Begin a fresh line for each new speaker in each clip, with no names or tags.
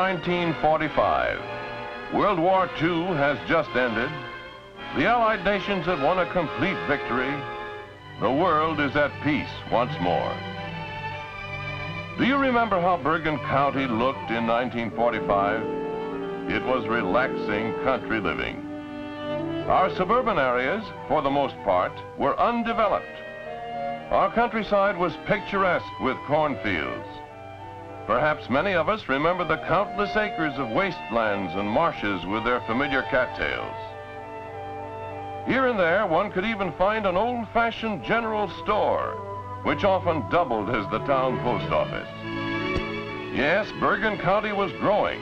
1945. World War II has just ended. The Allied nations have won a complete victory. The world is at peace once more. Do you remember how Bergen County looked in 1945? It was relaxing country living. Our suburban areas, for the most part, were undeveloped. Our countryside was picturesque with cornfields. Perhaps many of us remember the countless acres of wastelands and marshes with their familiar cattails. Here and there, one could even find an old-fashioned general store, which often doubled as the town post office. Yes, Bergen County was growing,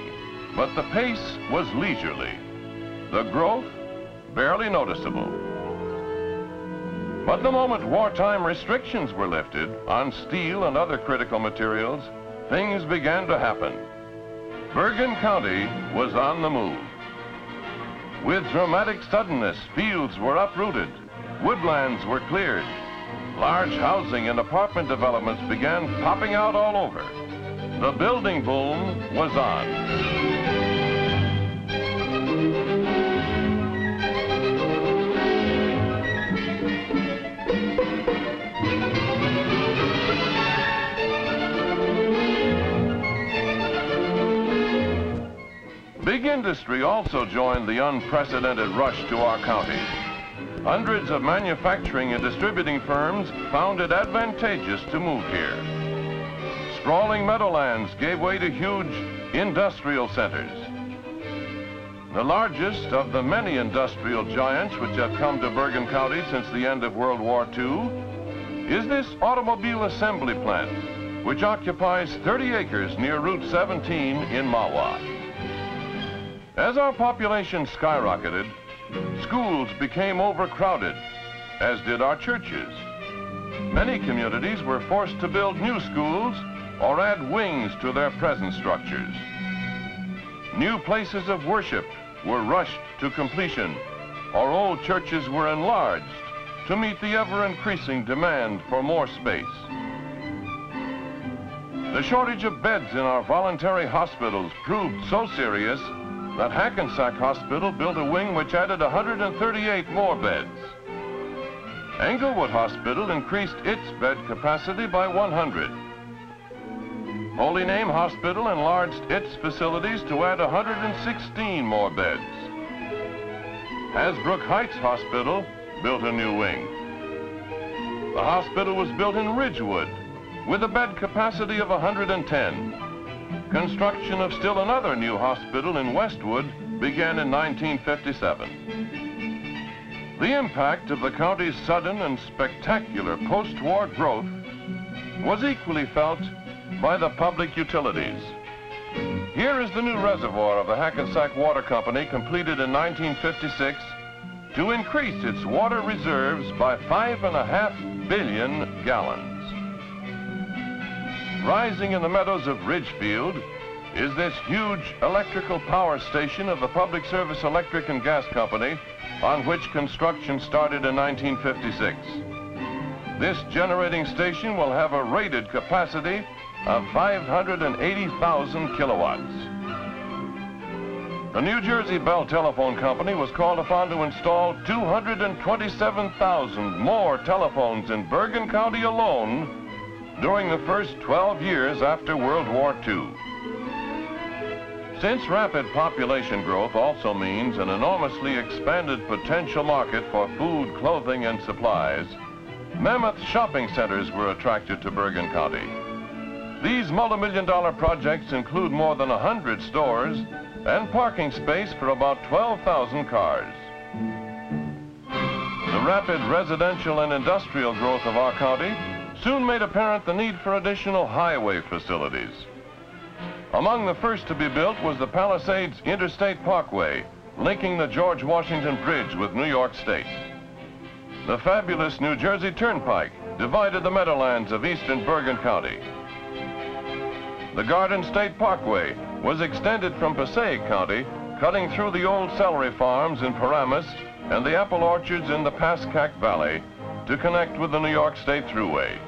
but the pace was leisurely. The growth, barely noticeable. But the moment wartime restrictions were lifted on steel and other critical materials, things began to happen. Bergen County was on the move. With dramatic suddenness, fields were uprooted, woodlands were cleared, large housing and apartment developments began popping out all over. The building boom was on. Big industry also joined the unprecedented rush to our county. Hundreds of manufacturing and distributing firms found it advantageous to move here. Sprawling meadowlands gave way to huge industrial centers. The largest of the many industrial giants which have come to Bergen County since the end of World War II is this automobile assembly plant, which occupies 30 acres near Route 17 in Mahwah. As our population skyrocketed, schools became overcrowded, as did our churches. Many communities were forced to build new schools or add wings to their present structures. New places of worship were rushed to completion, or old churches were enlarged to meet the ever-increasing demand for more space. The shortage of beds in our voluntary hospitals proved so serious that Hackensack Hospital built a wing which added 138 more beds. Englewood Hospital increased its bed capacity by 100. Holy Name Hospital enlarged its facilities to add 116 more beds. Hasbrook Heights Hospital built a new wing. The hospital was built in Ridgewood with a bed capacity of 110. Construction of still another new hospital in Westwood began in 1957. The impact of the county's sudden and spectacular post-war growth was equally felt by the public utilities. Here is the new reservoir of the Hackensack Water Company, completed in 1956 to increase its water reserves by 5.5 billion gallons. Rising in the meadows of Ridgefield is this huge electrical power station of the Public Service Electric and Gas Company, on which construction started in 1956. This generating station will have a rated capacity of 580,000 kilowatts. The New Jersey Bell Telephone Company was called upon to install 227,000 more telephones in Bergen County alone during the first 12 years after World War II. Since rapid population growth also means an enormously expanded potential market for food, clothing, and supplies, mammoth shopping centers were attracted to Bergen County. These multi-million-dollar projects include more than 100 stores and parking space for about 12,000 cars. The rapid residential and industrial growth of our county soon made apparent the need for additional highway facilities. Among the first to be built was the Palisades Interstate Parkway, linking the George Washington Bridge with New York State. The fabulous New Jersey Turnpike divided the meadowlands of eastern Bergen County. The Garden State Parkway was extended from Passaic County, cutting through the old celery farms in Paramus and the apple orchards in the Pascack Valley to connect with the New York State Thruway.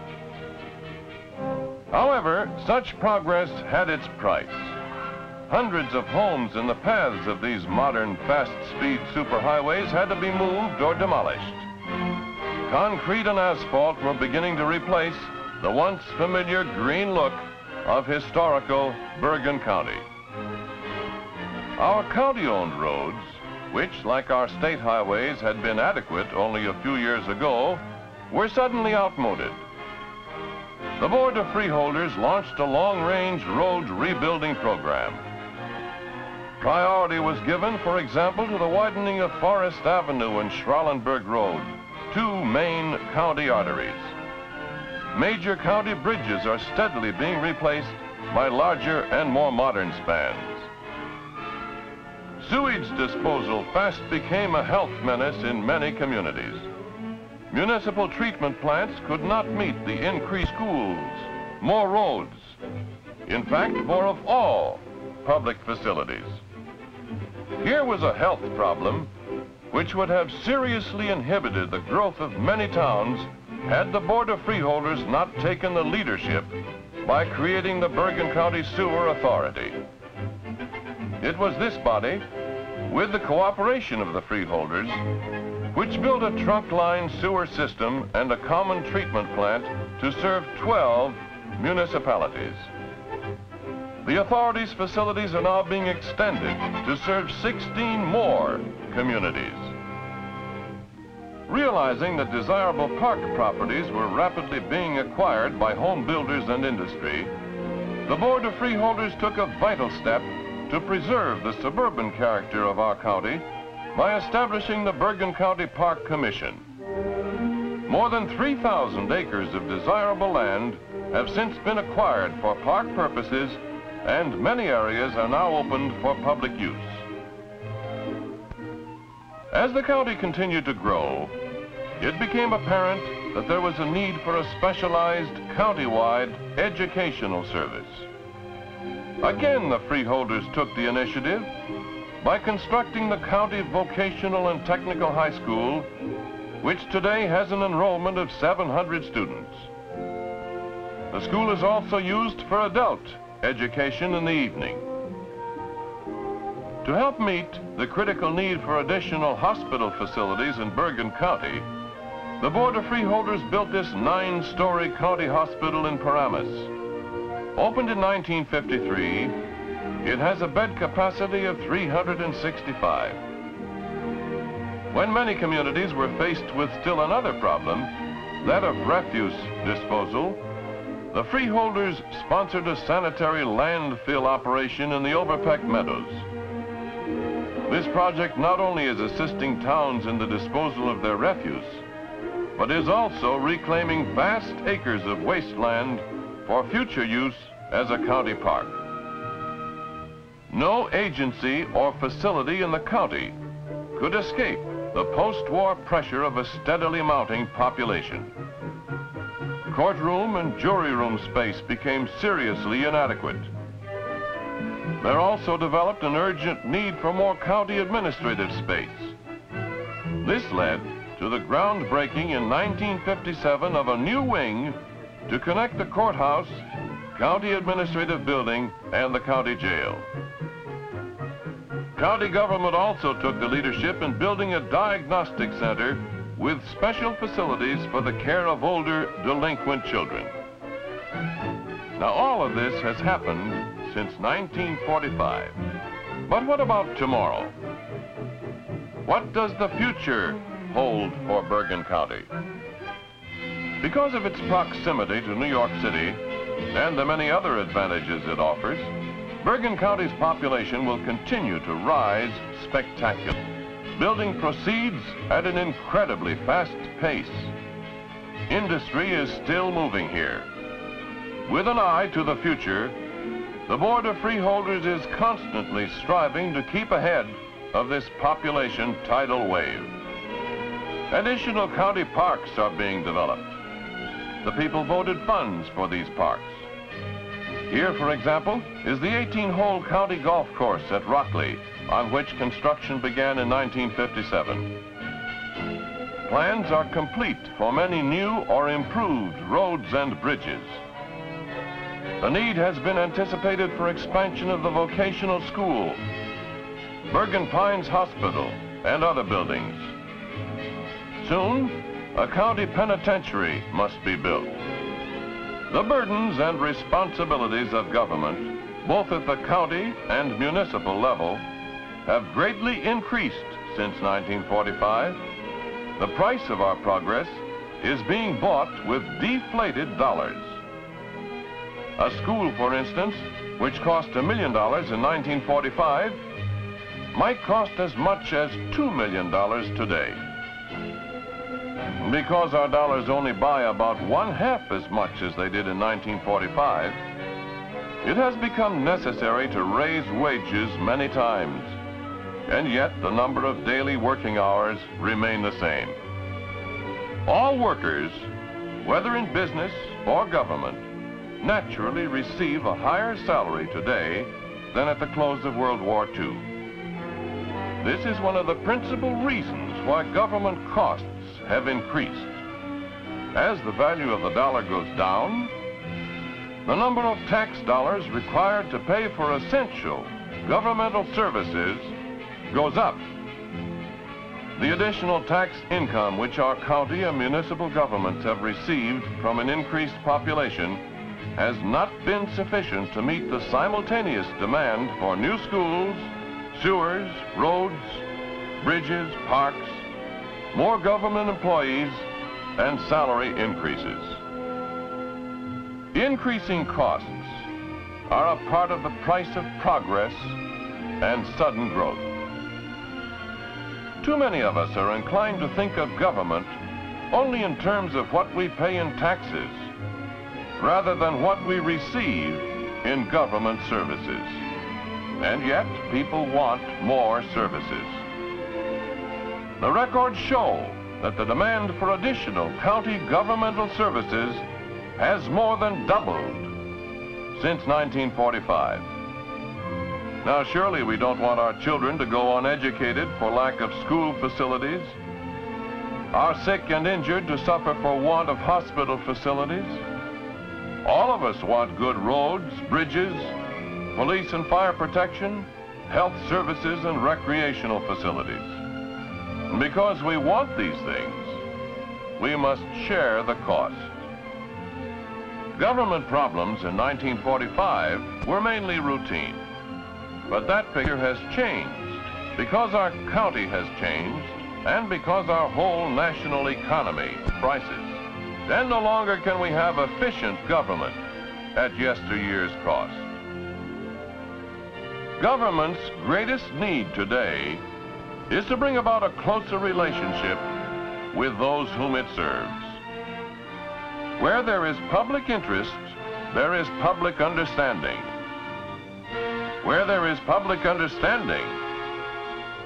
However, such progress had its price. hundreds of homes in the paths of these modern fast-speed superhighways had to be moved or demolished. Concrete and asphalt were beginning to replace the once familiar green look of historical Bergen County. Our county-owned roads, which, like our state highways, had been adequate only a few years ago, were suddenly outmoded. The Board of Freeholders launched a long-range road rebuilding program. Priority was given, for example, to the widening of Forest Avenue and Schralenberg Road, two main county arteries. Major county bridges are steadily being replaced by larger and more modern spans. Sewage disposal fast became a health menace in many communities. Municipal treatment plants could not meet the increased schools, more roads, in fact, more of all public facilities. Here was a health problem which would have seriously inhibited the growth of many towns had the Board of Freeholders not taken the leadership by creating the Bergen County Sewer Authority. It was this body, with the cooperation of the freeholders, which built a trunk-line sewer system and a common treatment plant to serve 12 municipalities. The authority's facilities are now being extended to serve 16 more communities. Realizing that desirable park properties were rapidly being acquired by home builders and industry, the Board of Freeholders took a vital step to preserve the suburban character of our county by establishing the Bergen County Park Commission. More than 3,000 acres of desirable land have since been acquired for park purposes, and many areas are now opened for public use. As the county continued to grow, it became apparent that there was a need for a specialized county-wide educational service. Again, the freeholders took the initiative by constructing the County Vocational and Technical High School, which today has an enrollment of 700 students. The school is also used for adult education in the evening. To help meet the critical need for additional hospital facilities in Bergen County, the Board of Freeholders built this 9-story county hospital in Paramus. Opened in 1953, it has a bed capacity of 365. When many communities were faced with still another problem, that of refuse disposal, the freeholders sponsored a sanitary landfill operation in the Overpeck Meadows. This project not only is assisting towns in the disposal of their refuse, but is also reclaiming vast acres of wasteland for future use as a county park. No agency or facility in the county could escape the post-war pressure of a steadily mounting population. Courtroom and jury room space became seriously inadequate. There also developed an urgent need for more county administrative space. This led to the groundbreaking in 1957 of a new wing to connect the courthouse, county administrative building, and the county jail. County government also took the leadership in building a diagnostic center with special facilities for the care of older delinquent children. Now, all of this has happened since 1945. But what about tomorrow? What does the future hold for Bergen County? Because of its proximity to New York City and the many other advantages it offers, Bergen County's population will continue to rise spectacularly. Building proceeds at an incredibly fast pace. Industry is still moving here. With an eye to the future, the Board of Freeholders is constantly striving to keep ahead of this population tidal wave. Additional county parks are being developed. The people voted funds for these parks. Here, for example, is the 18-hole county golf course at Rockley, on which construction began in 1957. Plans are complete for many new or improved roads and bridges. The need has been anticipated for expansion of the vocational school, Bergen Pines Hospital, and other buildings. Soon, a county penitentiary must be built. The burdens and responsibilities of government, both at the county and municipal level, have greatly increased since 1945. The price of our progress is being bought with deflated dollars. A school, for instance, which cost $1 million in 1945, might cost as much as $2 million today. Because our dollars only buy about 1/2 as much as they did in 1945, it has become necessary to raise wages many times, and yet the number of daily working hours remain the same. All workers, whether in business or government, naturally receive a higher salary today than at the close of World War II. This is one of the principal reasons why government costs have increased. As the value of the dollar goes down, the number of tax dollars required to pay for essential governmental services goes up. The additional tax income which our county and municipal governments have received from an increased population has not been sufficient to meet the simultaneous demand for new schools, sewers, roads, bridges, parks, more government employees, and salary increases. Increasing costs are a part of the price of progress and sudden growth. Too many of us are inclined to think of government only in terms of what we pay in taxes, rather than what we receive in government services. And yet, people want more services. The records show that the demand for additional county governmental services has more than doubled since 1945. Now, surely we don't want our children to go uneducated for lack of school facilities, our sick and injured to suffer for want of hospital facilities. All of us want good roads, bridges, police and fire protection, health services, and recreational facilities. And because we want these things, we must share the cost. Government problems in 1945 were mainly routine, but that figure has changed because our county has changed and because our whole national economy prices. Then no longer can we have efficient government at yesteryear's cost. Government's greatest need today is to bring about a closer relationship with those whom it serves. Where there is public interest, there is public understanding. Where there is public understanding,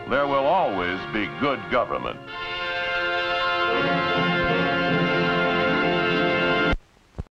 there will always be good government.